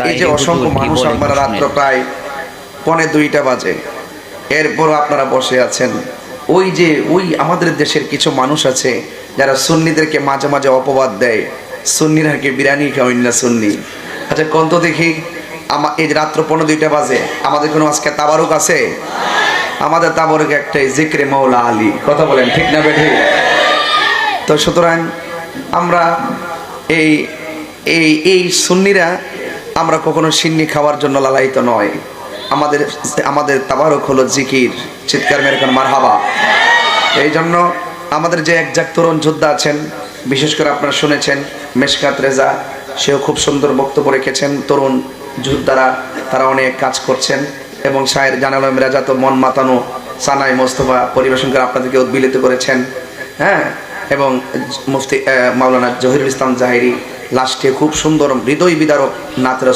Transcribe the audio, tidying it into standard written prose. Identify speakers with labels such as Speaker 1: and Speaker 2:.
Speaker 1: এই যে অসংখ্য মানুষ, আপনারা রাত্র প্রায় 1:45 বাজে, এরপর আপনারা বসে আছেন। ওই আমাদের দেশের কিছু মানুষ আছে যারা সুন্নিদেরকে মাঝে মাঝে অপবাদ দেয়, সুন্নিরা কি বিরিয়ানি খাওয়াই না সুন্নি। আচ্ছা কোন তো দেখি, এই রাত্র 1:45 বাজে আমাদের কোনো আজকে তাবারুক আছে? আমাদের তাবারুক একটাই, জিক্রে মৌলা আলী। কথা বলেন ঠিক না বেঠিক? তো সুতরাং আমরা এই এই এই সুন্নিরা আমরা কখনো সিন্নি খাওয়ার জন্য লালায়িত নয়। আমাদের তাবারুক হলো জিকির। চিৎকার মেরে কোন মারহাবা। এই জন্য আমাদের যে একজাক তরুণ যোদ্ধা আছেন, বিশেষ করে আপনারা শুনেছেন মেশকাত রেজা, সেও খুব সুন্দর বক্তব্য রেখেছেন। তরুণ যোদ্ধারা তারা অনেক কাজ করছেন, এবং শায়ের জানালাম রেজা তো মন মাতানো সানাই মোস্তফা পরিবেশন করে আপনাদেরকে উদ্বিলিত করেছেন। হ্যাঁ, এবং মুফতি মাওলানা জহিরুল ইসলাম জাহিরি লাস্টে খুব সুন্দর হৃদয় বিদারক নাত